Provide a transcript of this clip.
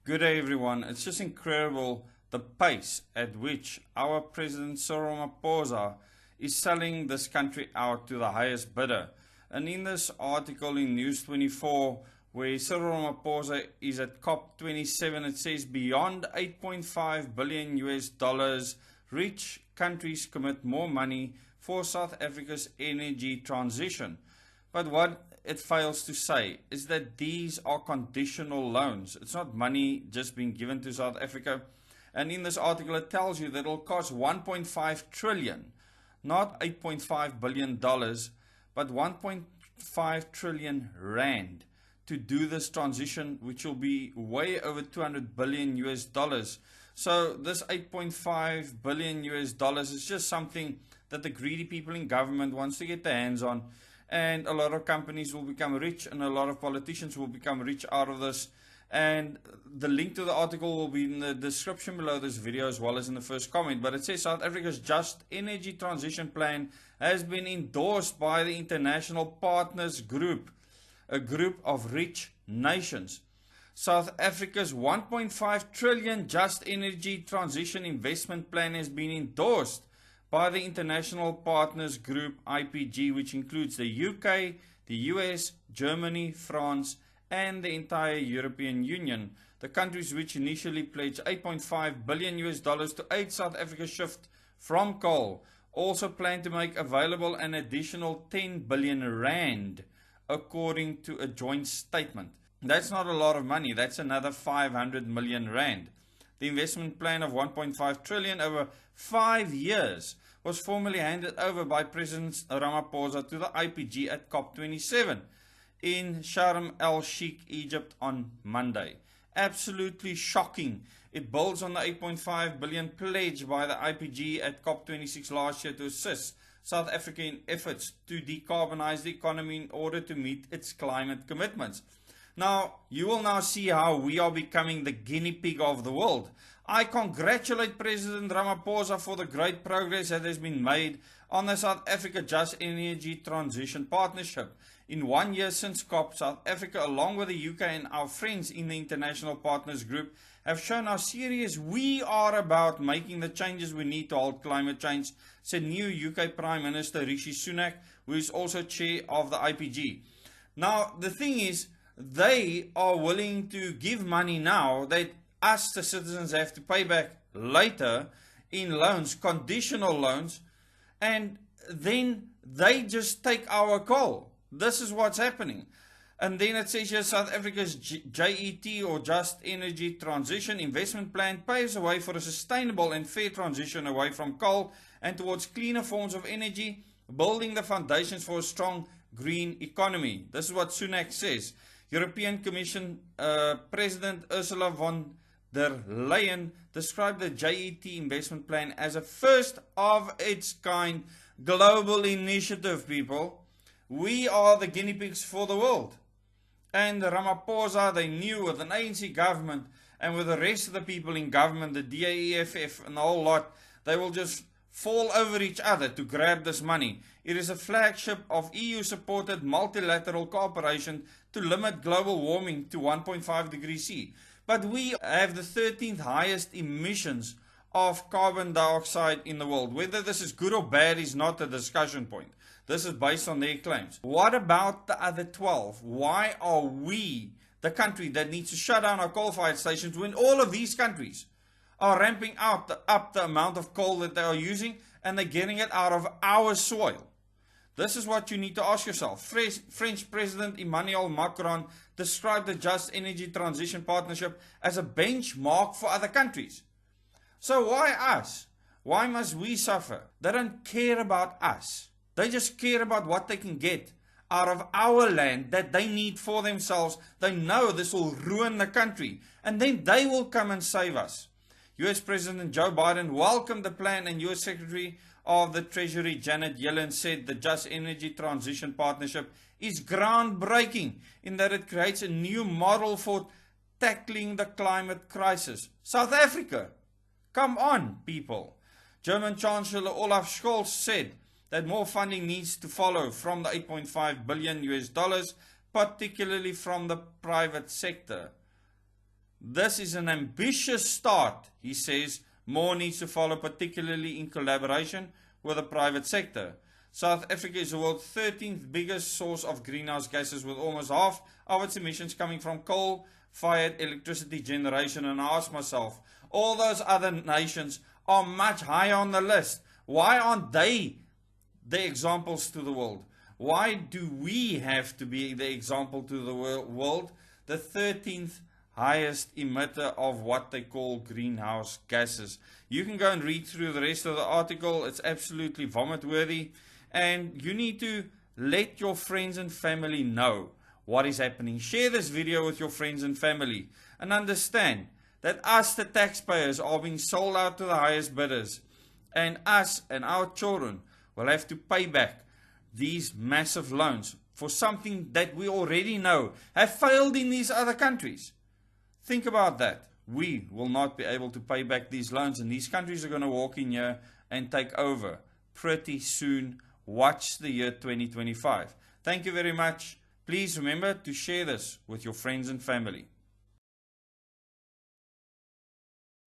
Good day everyone. It's just incredible the pace at which our President Cyril Ramaphosa is selling this country out to the highest bidder. And in this article in News 24 where Cyril Ramaphosa is at COP27, it says beyond 8.5 billion US dollars, rich countries commit more money for South Africa's energy transition. But what it fails to say is that these are conditional loans. It's not money just being given to South Africa. And in this article it tells you that it'll cost 1.5 trillion, not 8.5 billion dollars, but 1.5 trillion rand to do this transition, which will be way over 200 billion US dollars. So this 8.5 billion US dollars is just something that the greedy people in government wants to get their hands on. And a lot of companies will become rich and a lot of politicians will become rich out of this. And the link to the article will be in the description below this video as well as in the first comment. But it says South Africa's Just Energy Transition Plan has been endorsed by the International Partners Group, a group of rich nations. South Africa's 1.5 trillion Just Energy Transition Investment Plan has been endorsed by the International Partners Group, IPG, which includes the UK, the US, Germany, France, and the entire European Union. The countries which initially pledged 8.5 billion US dollars to aid South Africa's shift from coal also plan to make available an additional 10 billion rand, according to a joint statement. That's not a lot of money. That's another 500 million rand. The investment plan of 1.5 trillion over 5 years was formally handed over by President Ramaphosa to the IPG at COP27 in Sharm el-Sheikh, Egypt on Monday. Absolutely shocking. It builds on the 8.5 billion pledge by the IPG at COP26 last year to assist South Africa in efforts to decarbonize the economy in order to meet its climate commitments. Now, you will now see how we are becoming the guinea pig of the world. I congratulate President Ramaphosa for the great progress that has been made on the South Africa Just Energy Transition Partnership. In 1 year since COP, South Africa, along with the UK and our friends in the International Partners Group, have shown how serious we are about making the changes we need to halt climate change, said new UK Prime Minister Rishi Sunak, who is also chair of the IPG. Now, the thing is, they are willing to give money now that us, the citizens, have to pay back later in loans, conditional loans, and then they just take our coal. This is what's happening. And then it says here, South Africa's JET, or Just Energy Transition Investment Plan, paves the way for a sustainable and fair transition away from coal and towards cleaner forms of energy, building the foundations for a strong green economy. This is what Sunak says. European Commission President Ursula von der Leyen described the JET investment plan as a first of its kind global initiative, people. We are the guinea pigs for the world. And Ramaphosa, they knew with an ANC government and with the rest of the people in government, the DAEFF and the whole lot, they will just fall over each other to grab this money. It is a flagship of EU-supported multilateral cooperation to limit global warming to 1.5 degrees C. But we have the 13th highest emissions of carbon dioxide in the world. Whether this is good or bad is not a discussion point. This is based on their claims. What about the other 12? Why are we the country that needs to shut down our coal-fired stations when all of these countries are ramping up the amount of coal that they are using and they're getting it out of our soil? This is what you need to ask yourself. French President Emmanuel Macron described the Just Energy Transition Partnership as a benchmark for other countries. So why us? Why must we suffer? They don't care about us. They just care about what they can get out of our land that they need for themselves. They know this will ruin the country, and then they will come and save us. US President Joe Biden welcomed the plan, and US Secretary of the Treasury Janet Yellen said the Just Energy Transition Partnership is groundbreaking in that it creates a new model for tackling the climate crisis. South Africa, come on, people. German Chancellor Olaf Scholz said that more funding needs to follow from the 8.5 billion US dollars, particularly from the private sector. This is an ambitious start, he says. More needs to follow, particularly in collaboration with the private sector. South Africa is the world's 13th biggest source of greenhouse gases, with almost half of its emissions coming from coal-fired electricity generation. And I ask myself, all those other nations are much higher on the list. Why aren't they the examples to the world? Why do we have to be the example to the world? The 13th highest emitter of what they call greenhouse gases. You can go and read through the rest of the article. It's absolutely vomit-worthy. And you need to let your friends and family know what is happening. Share this video with your friends and family. And understand that us, the taxpayers, are being sold out to the highest bidders. And us and our children will have to pay back these massive loans for something that we already know have failed in these other countries. Think about that. We will not be able to pay back these loans, and these countries are going to walk in here and take over pretty soon. Watch the year 2025. Thank you very much. Please remember to share this with your friends and family.